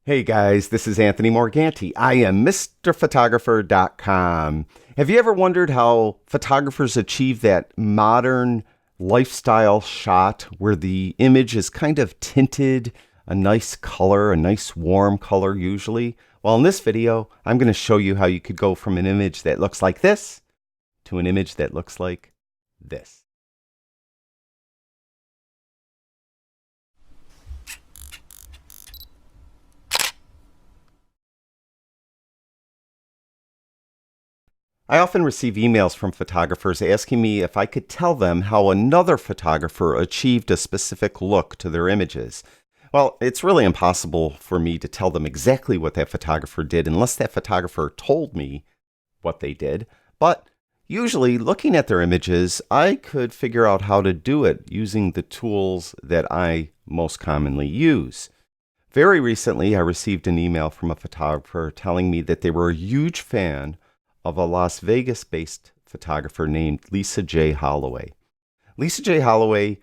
Hey guys, this is Anthony Morganti. I am MrPhotographer.com. Have you ever wondered how photographers achieve that modern lifestyle shot where the image is kind of tinted, a nice color, a nice warm color usually? Well, in this video, I'm going to show you how you could go from an image that looks like this to an image that looks like this. I often receive emails from photographers asking me if I could tell them how another photographer achieved a specific look to their images. Well, it's really impossible for me to tell them exactly what that photographer did unless that photographer told me what they did. But usually, looking at their images, I could figure out how to do it using the tools that I most commonly use. Very recently, I received an email from a photographer telling me that they were a huge fan of a Las Vegas-based photographer named Lisa J. Holloway. Lisa J. Holloway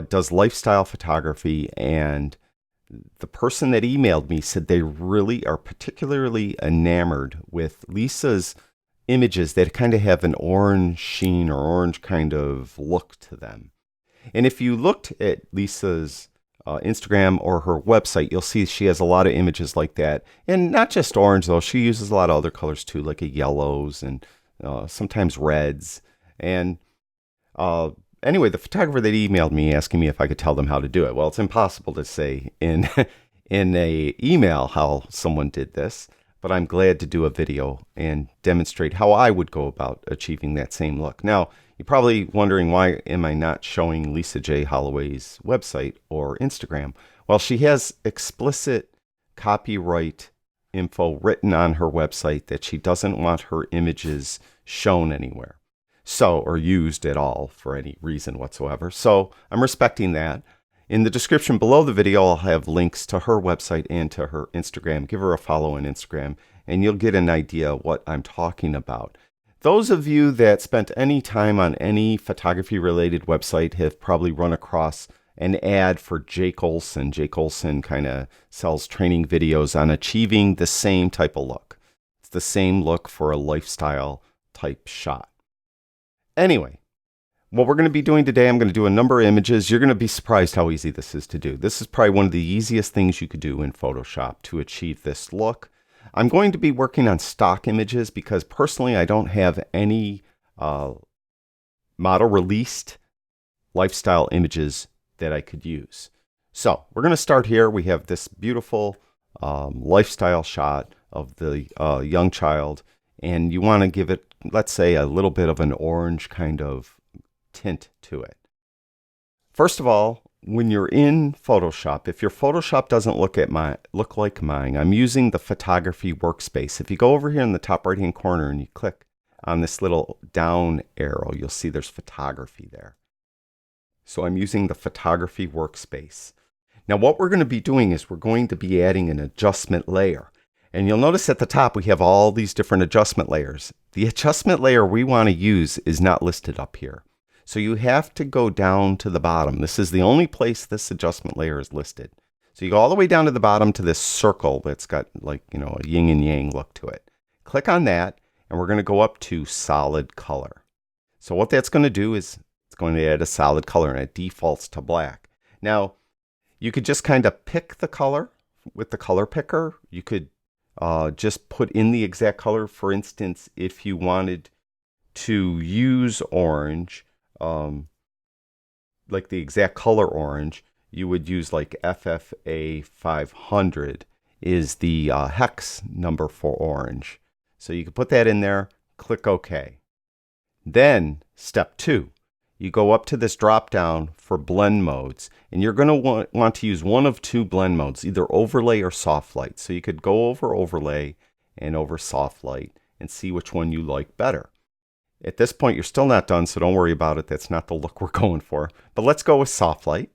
does lifestyle photography, and the person that emailed me said they really are particularly enamored with Lisa's images that kind of have an orange sheen or orange kind of look to them. And if you looked at Lisa's Instagram or her website, you'll see she has a lot of images like that. And not just orange, though. She uses a lot of other colors, too, like yellows and sometimes reds. And anyway, the photographer that emailed me asking me if I could tell them how to do it. Well, it's impossible to say in, in a email how someone did this. But I'm glad to do a video and demonstrate how I would go about achieving that same look. Now, you're probably wondering, why am I not showing Lisa J. Holloway's website or Instagram? Well, she has explicit copyright info written on her website that she doesn't want her images shown anywhere, or used at all for any reason whatsoever. So I'm respecting that. In the description below the video, I'll have links to her website and to her Instagram. Give her a follow on Instagram, and you'll get an idea of what I'm talking about. Those of you that spent any time on any photography-related website have probably run across an ad for Jake Olson. Jake Olson kind of sells training videos on achieving the same type of look. It's the same look for a lifestyle type shot. Anyway, what we're going to be doing today, I'm going to do a number of images. You're going to be surprised how easy this is to do. This is probably one of the easiest things you could do in Photoshop to achieve this look. I'm going to be working on stock images because personally I don't have any model released lifestyle images that I could use. So we're going to start here. We have this beautiful lifestyle shot of the young child, and you want to give it, let's say, a little bit of an orange kind of tint to it. First of all, when you're in Photoshop, if your Photoshop doesn't look like mine, I'm using the photography workspace. If you go over here in the top right hand corner and you click on this little down arrow, you'll see there's photography there. So I'm using the photography workspace. Now what we're going to be doing is we're going to be adding an adjustment layer. And you'll notice at the top we have all these different adjustment layers. The adjustment layer we want to use is not listed up here. So you have to go down to the bottom. This is the only place this adjustment layer is listed. So you go all the way down to the bottom to this circle that's got, like, a yin and yang look to it. Click on that, and we're going to go up to solid color. So what that's going to do is it's going to add a solid color, and it defaults to black. Now, you could just kind of pick the color with the color picker. You could just put in the exact color. For instance, if you wanted to use orange, like the exact color orange, you would use like FFA 500 is the hex number for orange. So you can put that in there, click OK. Then step 2, you go up to this drop down for blend modes, and you're going to want to use one of 2 blend modes, either overlay or soft light. So you could go over overlay and over soft light and see which one you like better. At this point, you're still not done, so don't worry about it. That's not the look we're going for. But let's go with soft light.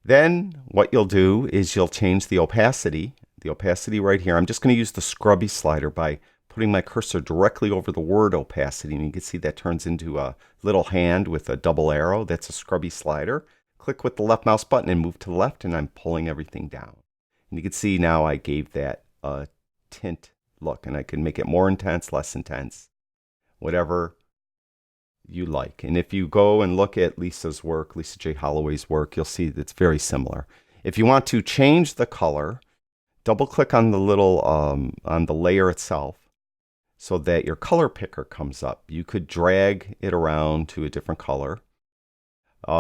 Then what you'll do is you'll change the opacity. The opacity right here. I'm just going to use the scrubby slider by putting my cursor directly over the word opacity. And you can see that turns into a little hand with a double arrow. That's a scrubby slider. Click with the left mouse button and move to the left, and I'm pulling everything down. And you can see now I gave that a tint look, and I can make it more intense, less intense, whatever you like. And if you go and look at Lisa's work, Lisa J. Holloway's work, you'll see that it's very similar. If you want to change the color, double click on the little on the layer itself so that your color picker comes up. You could drag it around to a different color.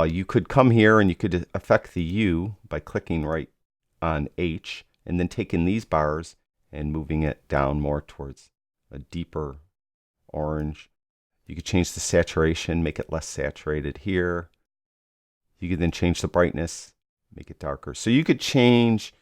You could come here and you could affect the U by clicking right on H and then taking these bars and moving it down more towards a deeper orange. You could change the saturation, make it less saturated here. You could then change the brightness, make it darker. So you could change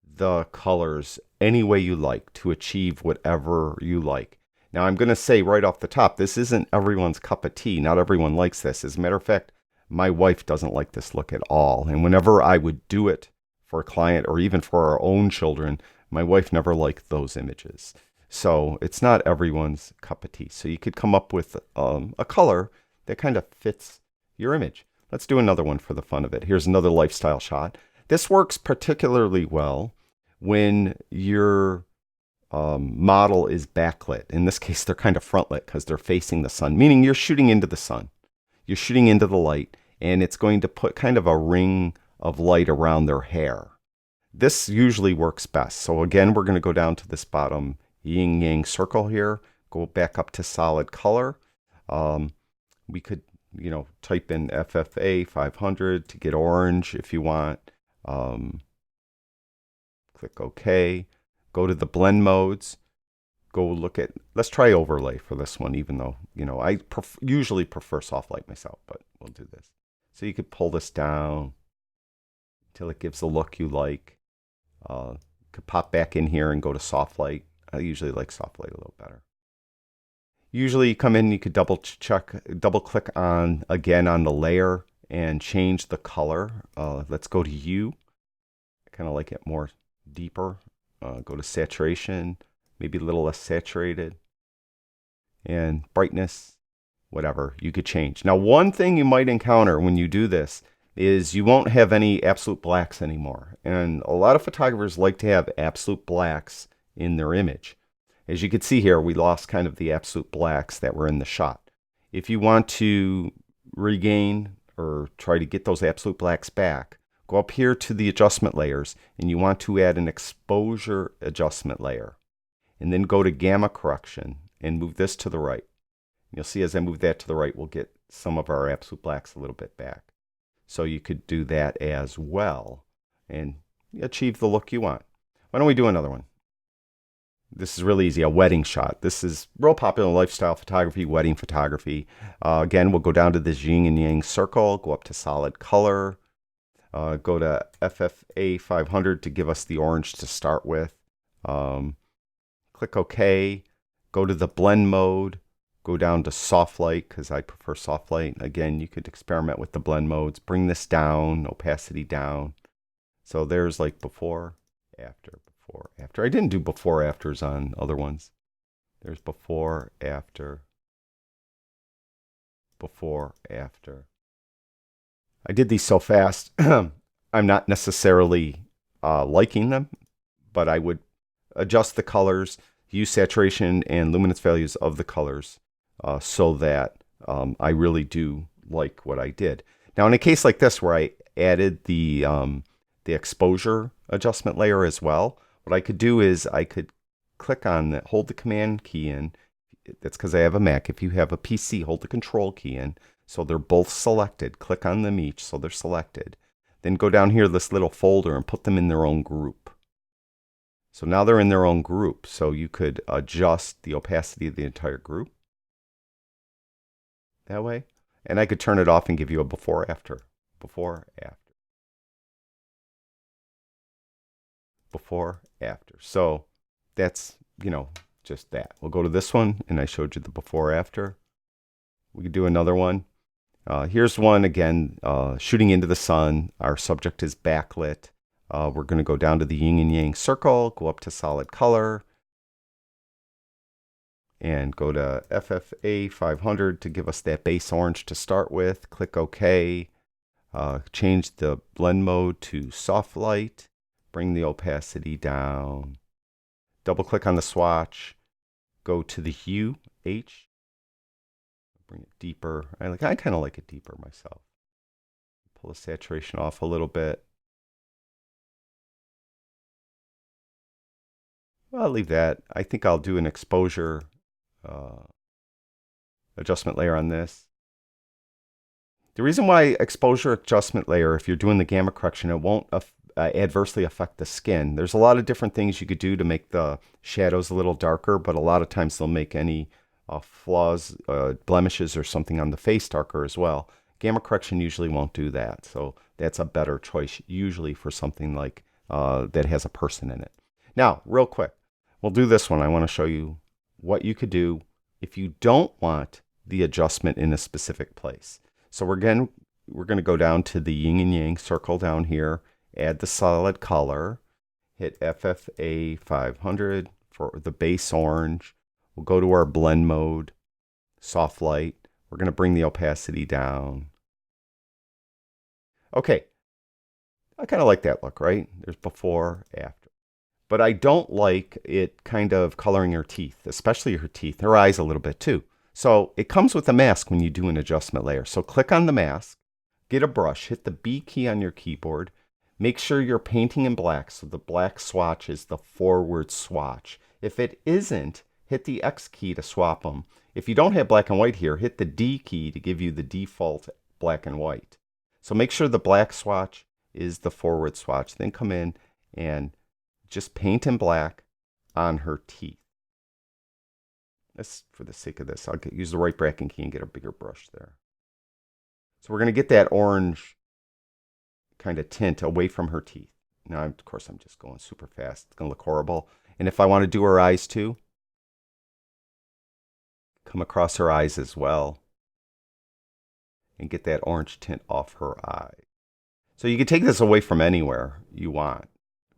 the colors any way you like to achieve whatever you like. Now I'm going to say right off the top, this isn't everyone's cup of tea. Not everyone likes this. As a matter of fact, my wife doesn't like this look at all. And whenever I would do it for a client or even for our own children, my wife never liked those images. So it's not everyone's cup of tea. So you could come up with a color that kind of fits your image. Let's do another one for the fun of it. Here's another lifestyle shot. This works particularly well when your model is backlit. In this case, they're kind of front lit because they're facing the sun, meaning you're shooting into the sun. You're shooting into the light, and it's going to put kind of a ring of light around their hair. This usually works best. So again, we're going to go down to this bottom yin yang circle here, go back up to solid color. We could, type in FFA 500 to get orange if you want. Click OK. Go to the blend modes. Go look at, let's try overlay for this one, even though, I usually prefer soft light myself, but we'll do this. So you could pull this down until it gives the look you like. Could pop back in here and go to soft light. I usually like soft light a little better. Usually you come in, you could double click on the layer and change the color. Let's go to U. I kind of like it more deeper. Go to saturation, maybe a little less saturated, and brightness, whatever, you could change. Now, one thing you might encounter when you do this is you won't have any absolute blacks anymore. And a lot of photographers like to have absolute blacks in their image. As you can see here, we lost kind of the absolute blacks that were in the shot. If you want to regain or try to get those absolute blacks back, go up here to the adjustment layers, and you want to add an exposure adjustment layer. And then go to gamma correction and move this to the right. You'll see as I move that to the right, we'll get some of our absolute blacks a little bit back. So you could do that as well and achieve the look you want. Why don't we do another one? This is really easy, a wedding shot. This is real popular in lifestyle photography, wedding photography. Again, we'll go down to this yin and yang circle, go up to solid color, go to FFA 500 to give us the orange to start with. Click OK, go to the blend mode, go down to soft light because I prefer soft light. Again, you could experiment with the blend modes. Bring this down, opacity down. So there's like before, after, before, after. I didn't do before afters on other ones. There's before, after, before, after. I did these so fast, I'm not necessarily liking them, but I would adjust the colors, use saturation and luminance values of the colors so that I really do like what I did. Now, in a case like this where I added the exposure adjustment layer as well, what I could do is I could click on that, hold the command key in. That's because I have a Mac. If you have a PC, hold the control key in. So they're both selected. Click on them each so they're selected. Then go down here, this little folder, and put them in their own group. So now they're in their own group. So you could adjust the opacity of the entire group that way. And I could turn it off and give you a before, after, before, after, before, after. So that's, just that. We'll go to this one, and I showed you the before, after. We could do another one. Here's one again, shooting into the sun. Our subject is backlit. We're going to go down to the yin and yang circle, go up to solid color, and go to FFA 500 to give us that base orange to start with. Click OK. Change the blend mode to soft light. bring the opacity down. Double click on the swatch, go to the hue, H, bring it deeper. I kind of like it deeper myself. Pull the saturation off a little bit. Well, I'll leave that. I think I'll do an exposure adjustment layer on this. The reason why exposure adjustment layer, if you're doing the gamma correction, it won't adversely affect the skin. There's a lot of different things you could do to make the shadows a little darker, but a lot of times they'll make any flaws, blemishes or something on the face darker as well. Gamma correction usually won't do that, so that's a better choice usually for something like that has a person in it. Now, real quick, we'll do this one. I want to show you what you could do if you don't want the adjustment in a specific place. So we're going to go down to the yin and yang circle down here, add the solid color, hit FFA 500 for the base orange. We'll go to our blend mode, soft light. We're going to bring the opacity down. Okay, I kind of like that look, right? There's before, after. But I don't like it kind of coloring her teeth, especially her teeth, her eyes a little bit too. So it comes with a mask when you do an adjustment layer. So click on the mask, get a brush, hit the B key on your keyboard. Make sure you're painting in black, so the black swatch is the forward swatch. If it isn't, hit the X key to swap them. If you don't have black and white here, hit the D key to give you the default black and white. So make sure the black swatch is the forward swatch. Then come in and just paint in black on her teeth. That's for the sake of this. I'll use the right bracket key and get a bigger brush there. So we're going to get that orange kind of tint away from her teeth. Now, of course, I'm just going super fast. It's going to look horrible. And if I want to do her eyes too, come across her eyes as well and get that orange tint off her eye. So you can take this away from anywhere you want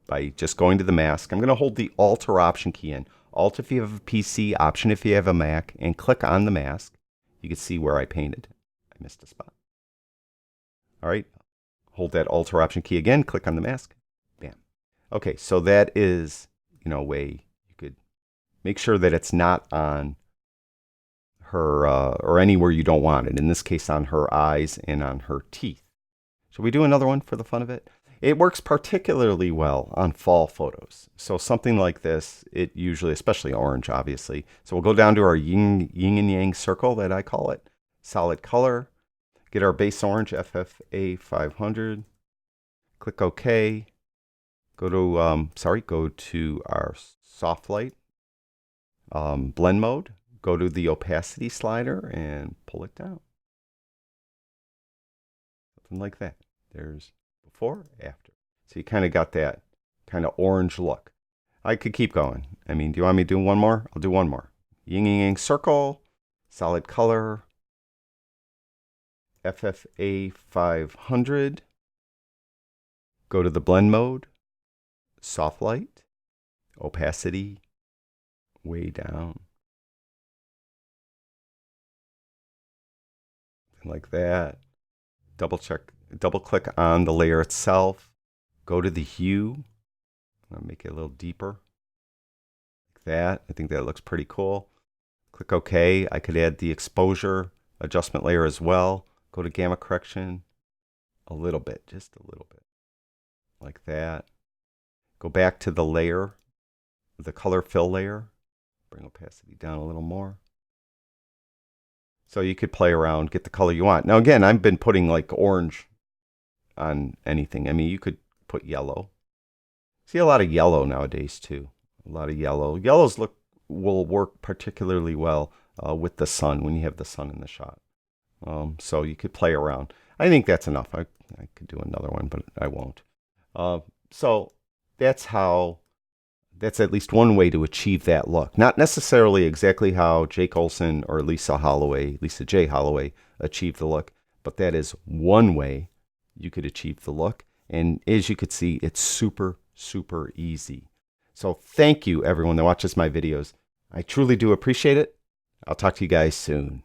by just going to the mask. I'm going to hold the Alt or Option key in. Alt if you have a PC, Option if you have a Mac, and click on the mask. You can see where I painted. I missed a spot. All right, hold that Alt or Option key again, click on the mask, bam. Okay, so that is, a way you could make sure that it's not on her, or anywhere you don't want it. In this case, on her eyes and on her teeth. Shall we do another one for the fun of it? It works particularly well on fall photos. So something like this, it usually, especially orange, obviously. So we'll go down to our yin and yang circle that I call it. Solid color. Get our base orange, FFA 500. Click OK. Go to our soft light blend mode. Go to the opacity slider and pull it down. Something like that. There's before, after. So you kind of got that kind of orange look. I could keep going. Do you want me to do one more? I'll do one more. Yin and yang circle, solid color, FFA 500. Go to the blend mode, soft light, opacity, way down. Like that. Double click on the layer itself. Go to the hue. I'll make it a little deeper. Like that. I think that looks pretty cool. Click OK. I could add the exposure adjustment layer as well. Go to gamma correction. A little bit, just a little bit. Like that. Go back to the layer, the color fill layer. Bring opacity down a little more. So you could play around, get the color you want. Now again, I've been putting like orange on anything. You could put yellow. See a lot of yellow nowadays too. A lot of yellow. Yellows will work particularly well with the sun, when you have the sun in the shot. So you could play around. I think that's enough. I could do another one, but I won't. So that's at least one way to achieve that look. Not necessarily exactly how Jake Olson or Lisa J. Holloway achieved the look, but that is one way you could achieve the look. And as you could see, it's super, super easy. So thank you, everyone that watches my videos. I truly do appreciate it. I'll talk to you guys soon.